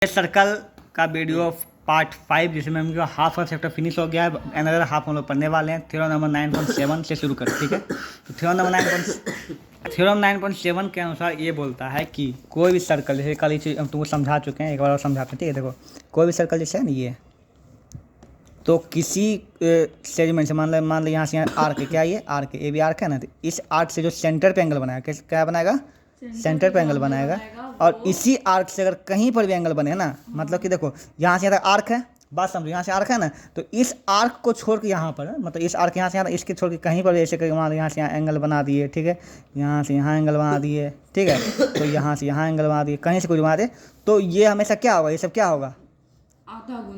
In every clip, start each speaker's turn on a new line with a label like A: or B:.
A: ये सर्कल का video part 5 जिसमें हम हाफ ऑफ चैप्टर फिनिश हो गया है। अनदर हाफ हम लोग पढ़ने वाले हैं। थ्योरम नंबर 9.7 से शुरू करें, ठीक है। तो थ्योरम 9.7 के अनुसार ये बोलता है कि कोई भी सर्कल, जैसे कल चीज़ हम तुमको समझा चुके हैं, एक बार और समझाते हैं, ठीक है। देखो, कोई भी सर्कल जैसे है ना ये, तो किसी सेगमेंट से मान लो यहाँ से यहाँ आर्क है, क्या ये आर्क है, ये भी आर्क है ना। तो इस आर्क से जो सेंटर पे एंगल बनाएगा, क्या बनाएगा, सेंटर पे एंगल बनाएगा। और इसी आर्क से अगर कहीं पर भी एंगल बने ना, मतलब कि देखो यहाँ से यहाँ तक आर्क है, बात समझो, यहाँ से आर्क है ना, तो इस आर्क को छोड़ के यहाँ पर, मतलब इस आर्क यहाँ से यहाँ, इसके छोड़ के कहीं पर ऐसे करके मान लो यहाँ से यहाँ एंगल बना दिए, ठीक है। यहाँ से यहाँ एंगल बना दिए, ठीक है। तो यहाँ से यहाँ एंगल बना दिए, कहीं से कुछ बना दे, तो ये हमेशा क्या होगा, ये सब क्या होगा,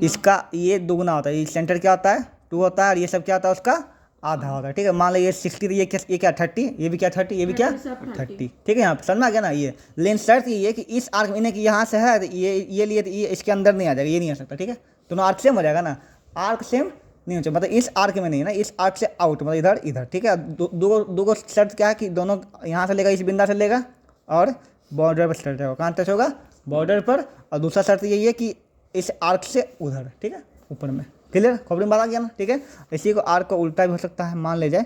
A: इसका ये दुगुना होता है। ये सेंटर क्या होता है, 2 होता है, और ये सब क्या होता है, उसका आधा होता है, ठीक है। मान लो ये 60, ये क्या 30, ये भी क्या 30, ये भी क्या 30, ठीक है। यहाँ पे समझ में आ गया ना। ये लेकिन शर्त ये है कि इस आर्क में कि यहाँ से है, तो ये लिए, तो ये इसके अंदर नहीं आ जाएगा, ये नहीं आ सकता, ठीक है। दोनों आर्क सेम हो जाएगा ना, आर्क सेम नहीं हो जाएगा, मतलब इस आर्क में नहीं है ना, इस आर्क से आउट, मतलब इधर इधर, ठीक है। दो शर्त क्या है कि दोनों यहाँ से लेगा, इस बिंदा से लेगा, और बॉर्डर पर टच होगा, कहाँ टच होगा, बॉर्डर पर। और दूसरा शर्त यही है कि इस आर्क से उधर, ठीक है, ऊपर में। क्लियर, खोपड़ी में बात आ गया ना, ठीक है। इसी को आर्क को उल्टा भी हो सकता है, मान ले जाए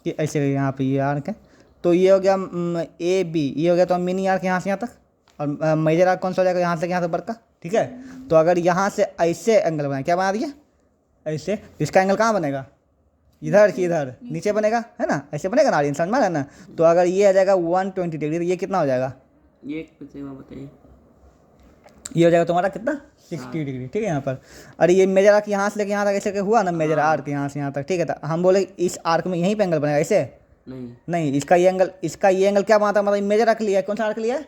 A: कि ऐसे यहाँ पे ये आर्क है, तो ये हो गया ए बी, ये हो गया तो मिनी आर्क यहाँ से यहाँ तक, और मेजर आर्क कौन सा हो जाएगा, यहाँ से यहाँ तक बड़का, ठीक है। तो अगर यहाँ से ऐसे एंगल बनाए, क्या बना दिया ऐसे, इसका एंगल कहाँ बनेगा, इधर की इधर नीचे बनेगा, है ना, ऐसे बनेगा ना, समझ में आ रहा है ना। तो अगर ये आ जाएगा 120 डिग्री, तो ये कितना हो जाएगा,
B: ये बताइए,
A: ये हो जाएगा तुम्हारा कितना 60 डिग्री, ठीक है। यहाँ पर अरे ये मेजर आर्क यहाँ से लेके यहाँ तक ऐसे हुआ ना, मेजर आर्क यहाँ से यहाँ तक, ठीक है। तो हम बोले इस आर्क में यहीं पे एंगल बनेगा, ऐसे नहीं, इसका ये एंगल क्या बनाता है, मतलब मेजर आर्क लिया है, कौन सा आर्क लिया है,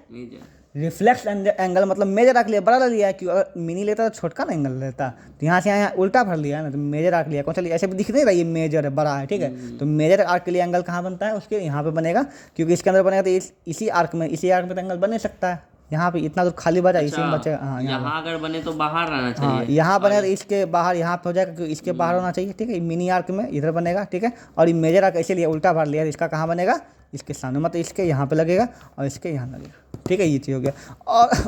A: रिफ्लेक्स एंगल, मतलब मेजर आर्क लिया, बड़ा लिया है। क्यों, अगर मिनी लेता तो छोटका ना एंगल लेता, तो यहाँ से यहाँ उल्टा भर लिया है ना, तो मेजर आर्क लिया, कौन सा लिया, ऐसे भी दिख नहीं रहा ये मेजर है, बड़ा है, ठीक है। तो मेजर आर्क के लिए एंगल कहाँ बनता है, उसके यहाँ पे बनेगा, क्योंकि इसके अंदर बनेगा, तो इसी आर्क में तो एंगल बन नहीं सकता है। यहाँ पे इतना तो खाली बचा, इसी में बचेगा। हाँ,
B: यहाँ अगर बने तो बाहर रहना चाहिए।
A: हाँ, यहाँ बने तो इसके बाहर यहाँ पे हो जाएगा, क्योंकि इसके बाहर होना चाहिए, ठीक है। मिनी आर्क में इधर बनेगा, ठीक है। और ये मेजर आर्क ऐसे लिया, उल्टा भर लिया, इसका कहाँ बनेगा, इसके सामने, मतलब इसके यहाँ पे लगेगा और इसके यहाँ लगेगा, ठीक है। ये चीज़ हो गया।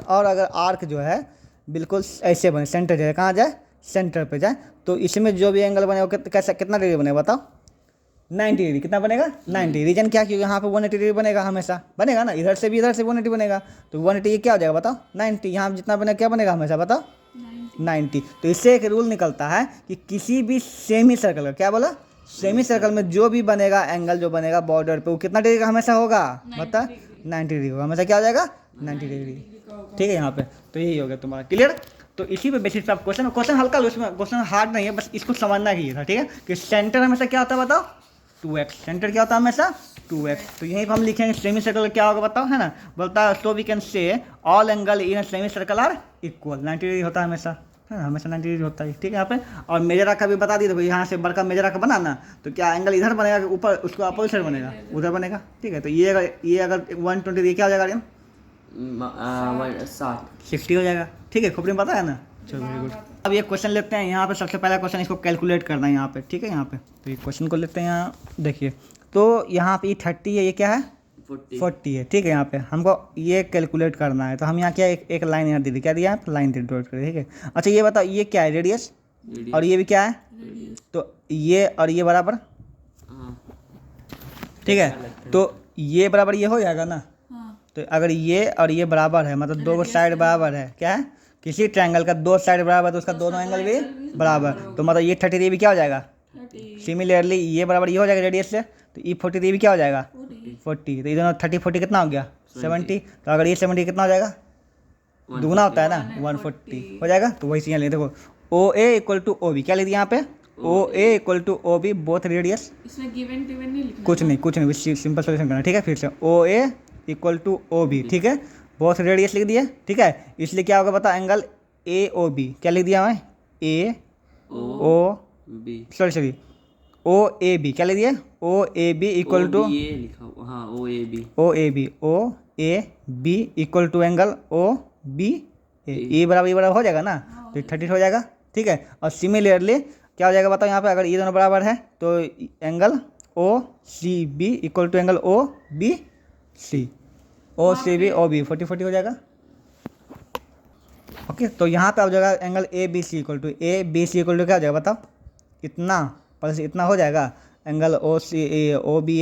A: और अगर आर्क जो है बिल्कुल ऐसे बने, सेंटर जाए, कहाँ जाए, सेंटर पे जाए, तो इसमें जो भी एंगल बने वो कैसा, कितना डिग्री बनेगा बताओ, 90 डिग्री। कितना बनेगा, 90। रीजन क्या, क्योंकि यहाँ पे 180 डिग्री बनेगा, हमेशा बनेगा ना, इधर से भी इधर से 180 बनेगा, तो 180 ये क्या हो जाएगा बताओ, 90। यहाँ जितना बनेगा क्या बनेगा हमेशा बताओ, 90। तो इससे एक रूल निकलता है कि किसी भी सेमी सर्कल का, क्या बोला, सेमी सर्कल में जो भी बनेगा एंगल, जो बनेगा बॉर्डर पे, वो कितना डिग्री का हमेशा होगा, बता, 90 डिग्री होगा हमेशा, क्या हो जाएगा, 90 डिग्री, ठीक है। यहाँ पे तो यही हो गया तुम्हारा, क्लियर। तो इसी पे बेसिस पे आप क्वेश्चन हल्का लो, इसमें क्वेश्चन हार्ड नहीं है, बस इसको समझना ही था, ठीक है। कि सेंटर हमेशा क्या होता है बताओ, 2x, सेंटर क्या होता है हमेशा 2x। तो यहीं पर हम लिखेंगे सेमी सर्कल क्या होगा बताओ, है ना। बोलता है so we can say all angle in semi circle are equal, 90 degree होता है हमेशा, है ना, हमेशा 90 डिग्री होता है, ठीक है। यहाँ पे और मेजर आर्क का भी बता दी, तो यहाँ से बड़का मेजर आर्क बनाना, तो क्या एंगल इधर बनेगा, ऊपर उसको अपोजिट साइड बनेगा, उधर बनेगा, ठीक है। तो ये अगर 120 डिग्री क्या हो जाएगा, 60 हो जाएगा, ठीक है। खोपड़ी में पता है ना, चलो वेरी गुड। अब ये क्वेश्चन लेते हैं। यहाँ पे सबसे पहला क्वेश्चन, इसको कैलकुलेट करना है यहाँ पे, ठीक है। यहाँ पे तो ये क्वेश्चन को लेते हैं, यहाँ देखिए, तो यहाँ पे 30 है, ये क्या है 40 है, ठीक है। यहाँ पे हमको ये कैलकुलेट करना है, तो हम यहाँ क्या एक लाइन यहाँ दे दी, क्या दिया है, लाइन दे ड्रॉ करिए, ठीक है। अच्छा ये बताओ, ये क्या है, रेडियस, और ये भी क्या है, तो ये और ये बराबर, ठीक है। तो ये बराबर ये हो जाएगा ना। तो अगर ये और ये बराबर है, मतलब दो साइड बराबर है, क्या है, किसी ट्रायंगल का 2 साइड बराबर, तो उसका दोनों एंगल भी बराबर, तो मतलब ये 30 भी क्या हो जाएगा, सिमिलरली ये बराबर ये हो जाएगा रेडियस से, तो ये 40 भी क्या हो जाएगा 40। तो ये दोनों 30 40 कितना हो गया 70। तो अगर ये 70 कितना हो जाएगा, दुगना होता है ना, 140 हो जाएगा। तो वही चीज़ ले, देखो O A equal to O B, क्या ले दिया यहाँ पे, O A equal to O B both radius, कुछ नहीं, सिंपल सोल्यूशन करना, ठीक है। फिर से O A equal to O B, ठीक है, बहुत रेडियस लिख दिया, ठीक है। इसलिए क्या होगा बता, एंगल ए ओ बी, क्या लिख दिया मैं, A O B, sorry O A B, क्या लिख दिया, O A B equal to, O A B equal to angle O B A, ये बराबर हो जाएगा ना, तो 30 हो जाएगा, ठीक है। और सिमिलरली क्या हो जाएगा बताओ, यहाँ पे अगर ये दोनों बराबर है, तो angle O C B equal to angle O B C, O C B O B 40 40 हो जाएगा, ओके, तो यहाँ पे आप जाएगा angle A B C equal to क्या हो जाएगा बताओ, इतना प्लस इतना हो जाएगा, angle O B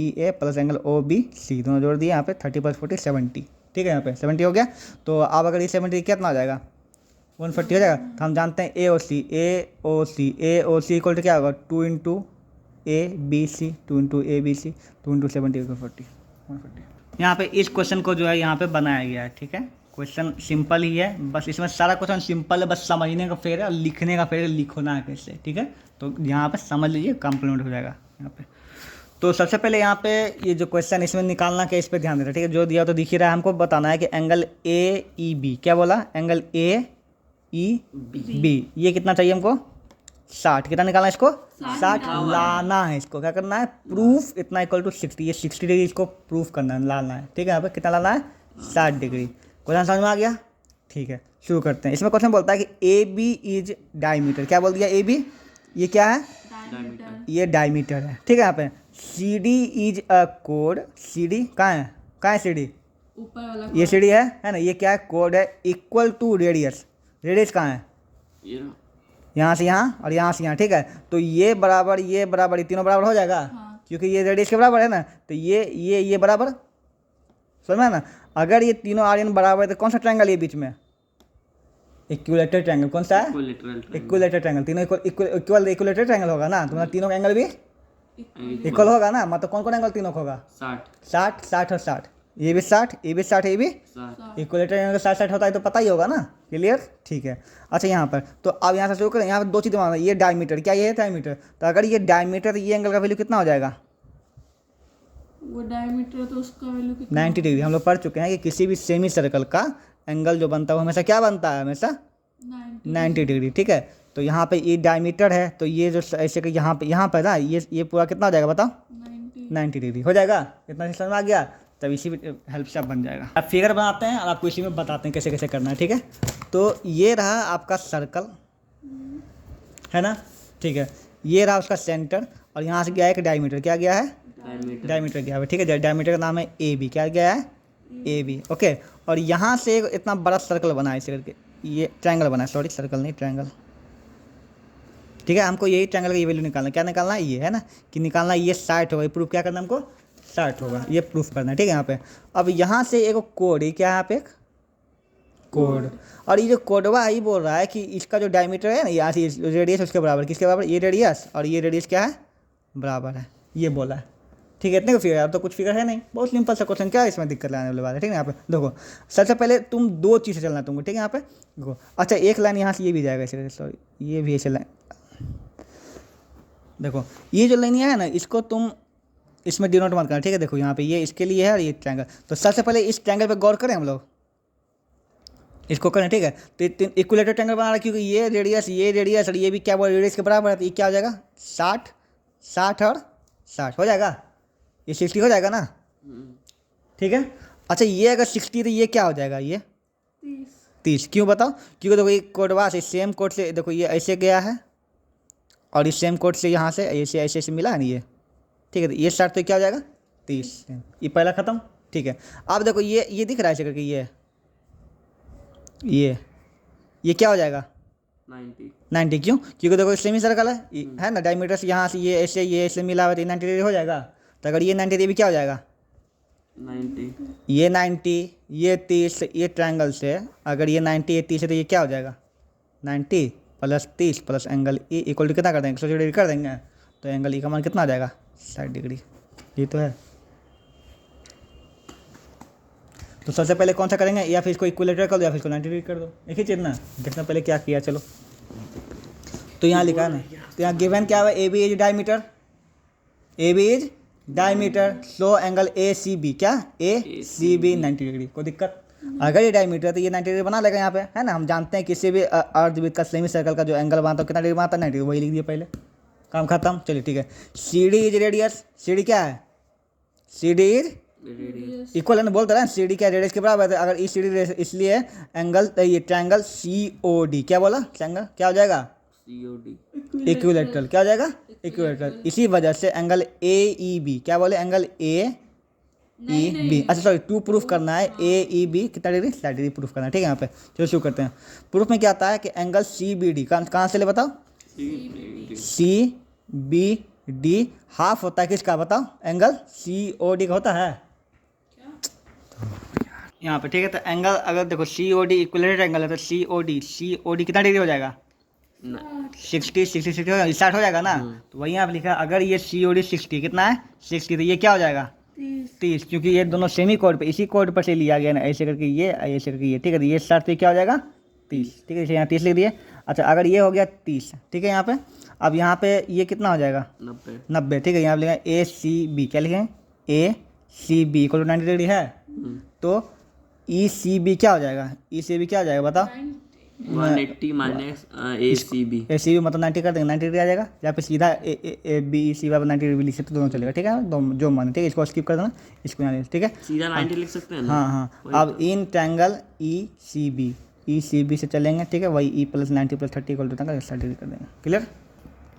A: A plus angle O B C दोनों जोड़ दिए यहाँ पे 30 + 40 70, ठीक है, यहाँ पे 70 हो गया। तो अब अगर ये 70 कितना हो जाएगा 140 हो जाएगा। तो हम जानते हैं ए ओ सी इक्वल टू क्या होगा 2 × ए बी सी 2 × ए बी सी 2 × 70 = 40 140। यहाँ पे इस क्वेश्चन को जो है यहाँ पे बनाया गया है, ठीक है, क्वेश्चन सिंपल ही है, बस इसमें सारा क्वेश्चन सिंपल है, बस समझने का फेर है और लिखने का फेर है, लिखना है कैसे, ठीक है। तो यहाँ पे समझ लीजिए कम्प्लीमेंट हो जाएगा यहाँ पे। तो सबसे पहले यहाँ पे ये जो क्वेश्चन इसमें निकालना क्या, इस पर ध्यान देना, ठीक है, जो दिया तो दिख ही रहा है, हमको बताना है कि एंगल ए ई बी, क्या बोला, एंगल ए ई बी, ये कितना चाहिए हमको 60, कितना निकालना है इसको 60 लाना है, इसको क्या करना है प्रूफ इतना इक्वल टू 60, ये 60 डिग्री इसको प्रूफ करना है, लाना है, ठीक है। यहाँ पे कितना लाना है 60 डिग्री। क्वेश्चन समझ में आ गया, ठीक है, शुरू करते हैं। इसमें क्वेश्चन बोलता है कि ए बी इज डायमीटर, क्या बोल दिया ए बी, ये क्या है ये डायमीटर है, ठीक है। यहाँ पे सी डी इज अ कोड, सी डी कहाँ है सी डी,
C: ऊपर वाला
A: ये सी डी है ना, ये क्या है कोड है, इक्वल टू रेडियस, रेडियस कहाँ है यहाँ से यहाँ और यहाँ से यहाँ, ठीक है। तो ये बराबर ये तीनों बराबर हो जाएगा,
C: हाँ।
A: क्योंकि ये रेडियस के बराबर है ना, तो ये बराबर, समझ में ना। अगर ये तीनों आर्यन बराबर है तो कौन सा ट्रायंगल ये बीच में, इक्विलेटरल ट्रायंगल, कौन सा है इक्विलेटरल ट्रायंगल, तीनों इक्विलेटरल ट्रायंगल होगा ना, तुम्हारा तीनों का एंगल भी इक्वल होगा ना, मतलब कौन कौन एंगल तीनों का होगा 60 और 60, ये भी 60 ये भी 60 ये भी इक्विलेटरल एंगल 60 होता है तो पता ही होगा ना, क्लियर, ठीक है। अच्छा यहाँ पर तो अब यहाँ से शुरू करें, यहाँ पर दो चीज़ें मानना, ये डायमीटर, क्या ये है डायमीटर, तो अगर ये डायमीटर ये एंगल का वैल्यू कितना हो जाएगा,
C: वो डायमीटर तो उसका वैल्यू कितना
A: 90 डिग्री। हम लोग पढ़ चुके हैं कि किसी भी सेमी सर्कल का एंगल जो बनता है वो हमेशा क्या बनता है, हमेशा 90 डिग्री, ठीक है। तो यहाँ पे ये डायमीटर है, तो ये जो ऐसे कि यहाँ पे ना ये पूरा कितना हो जाएगा बताओ 90 डिग्री हो जाएगा, इतना समझ में आ गया, तब इसी हेल्प से आप बन जाएगा। अब फिगर बनाते हैं और आपको इसी में बताते हैं कैसे कैसे करना है, ठीक है। तो ये रहा आपका सर्कल है ना, ठीक है, ये रहा उसका सेंटर और यहाँ से गया है एक डायमीटर, क्या गया है डायमीटर गया है, ठीक है, डायमीटर का नाम है ए बी, क्या गया है ए बी, ओके। और यहाँ से एक इतना बड़ा सर्कल बना है इसे करके, ये ट्रायंगल बना है, सॉरी सर्कल नहीं ट्रायंगल, ठीक है। हमको यही ट्रायंगल का ये वैल्यू निकालना है, क्या निकालना है ये है ना, कि निकालना ये 60 होगा, ये प्रूफ क्या करना है हमको 60 होगा, ये प्रूफ करना है, ठीक है। यहाँ पे अब यहाँ से एक कोड, ये क्या है यहाँ पे एक कोड, और ये जो कोडवा ही बोल रहा है कि इसका जो डायमीटर है ना, यहाँ से रेडियस उसके बराबर, किसके बराबर, ये रेडियस और ये रेडियस क्या है बराबर है, ये बोला है, ठीक है। इतने का फिगर है, अब तो कुछ फिगर है नहीं, बहुत सिंपल सा क्वेश्चन, क्या है इसमें दिक्कत लाने वाली बात है, ठीक है। यहाँ पे देखो सबसे पहले तुम दो चीज़ से चलना तुमको, ठीक है, यहाँ पे देखो, अच्छा एक लाइन यहाँ से ये भी जाएगा इसे, सॉरी ये भी ऐसे लाइन, देखो ये जो लाइन है ना, इसको तुम इसमें डिनोट मत करना, ठीक है। देखो यहाँ पे ये इसके लिए है और ये ट्रायंगल, तो सबसे पहले इस ट्रायंगल पे गौर करें हम लोग, इसको करें, ठीक है। तो इक्विलेटरल ट्रायंगल बना रहा है, क्योंकि ये रेडियस और ये भी क्या बोल रेडियस के बराबर है, तो ये क्या हो जाएगा 60 और 60 हो जाएगा, ये 60 हो जाएगा ना, ठीक है। अच्छा ये अगर 60 तो ये क्या हो जाएगा, ये 30, क्यों बताओ, क्योंकि देखो ये कोडवा से सेम कोड से, देखो ये ऐसे गया है और इस सेम कोड से यहाँ से ऐसे ऐसे मिला है ना ये, ठीक है। तो ये 60 तो क्या हो जाएगा 30, ये पहला ख़त्म, ठीक है। अब देखो ये दिख रहा है ऐसे करके, ये क्या हो जाएगा 90, क्यों, क्योंकि देखो सेमी सर्कल है ना, डायमीटर से यहाँ से ये ऐसे मिला हुआ, तो 90 डिग्री हो जाएगा। तो अगर ये 90 डिग्री क्या हो जाएगा 90, ये 90 ये 30, ये ट्रायंगल से अगर ये 90 ये 30 है तो ये क्या हो जाएगा 90 + 30 plus angle E equal to कितना कर देंगे 180 डिग्री कर देंगे, तो एंगल ई का मान कितना आ जाएगा 60 डिग्री, ये तो है। तो सबसे पहले कौन सा करेंगे, या फिर इसको इक्विलेटरल कर दो या फिर इसको 90 डिग्री कर दो, एक ही चीज़ ना, देखना पहले क्या किया, चलो। तो यहाँ लिखा है ना, तो यहाँ गिवन क्या हुआ, A B is diameter, so angle A C B क्या ए सी बी 90 डिग्री, कोई दिक्कत, अगर ये डायमीटर है तो ये 90 डिग्री बना लेगा यहाँ पे, है ना। हम जानते हैं किसी भी अर्धवृत्त का सेमी सर्कल का जो एंगल बनता है कितना डिग्री बनता है 90 डिग्री, वही लिख दिया पहले, काम खत्म, चलिए ठीक है। C D is radius, C D क्या है, सी डी इज इक्वल है ना, बोलते हैं सी डी क्या रेडियस के बराबर है, अगर ई सी डी इसलिए एंगल ये ट्रायंगल सी ओ डी क्या बोला, ट्रायंगल क्या हो जाएगा इक्विलेटरल, क्या हो जाएगा इक्विलेटरल, इसी वजह से एंगल ए ई बी क्या बोले, एंगल ए ई बी, अच्छा सॉरी 2 प्रूफ करना है, ए ई बी कितना डिग्री 60 डिग्री प्रूफ करना है, ठीक है। यहाँ पे चलो शुरू करते हैं। प्रूफ में क्या आता है कि एंगल सी बी डी कहाँ से ले बताओ, सी बी डी हाफ होता है किसका बताओ, एंगल सी ओ डी का होता है यहाँ पे, ठीक है। तो एंगल अगर देखो सी ओ डी इक्विलेटरल एंगल है तो सी ओ डी कितना डिग्री हो जाएगा, 60 60 हो जाएगा ना। तो वही यहाँ पे लिखा है अगर ये सी ओ डी 60 कितना है 60, तो ये क्या हो जाएगा 30, क्योंकि ये दोनों सेमी कोड पे इसी कोड पर से लिया गया ना, ऐसे करके ये ऐसे करके ये, ठीक है। तो ये 60 क्या हो जाएगा 30, ठीक है। इसे यहाँ 30 लिख दिए। अच्छा अगर ये हो गया 30, ठीक है। यहाँ पे अब यहाँ पे ये कितना हो जाएगा 90, ठीक है। यहाँ पे लिखा ए सी बी, क्या लिखें A C B equal to 90 degree है, तो ई सी बी क्या हो जाएगा, ई सी बी क्या हो जाएगा बताओ
B: 180 माइनस ए सी बी
A: मतलब 90 कर देंगे, 90 डिग्री आ जाएगा। या फिर सीधा A B C B 90 degree लिख सकते दोनों चलेगा, ठीक है। जो माने, ठीक है। इसको स्किप कर देना, इसको यहाँ ठीक है।
B: सीधा 90 लिख सकते हैं ना।
A: हाँ। अब in triangle E C B से चलेंगे, ठीक है। वही E plus 90 plus 30 equal to 60 degree कर देंगे, क्लियर।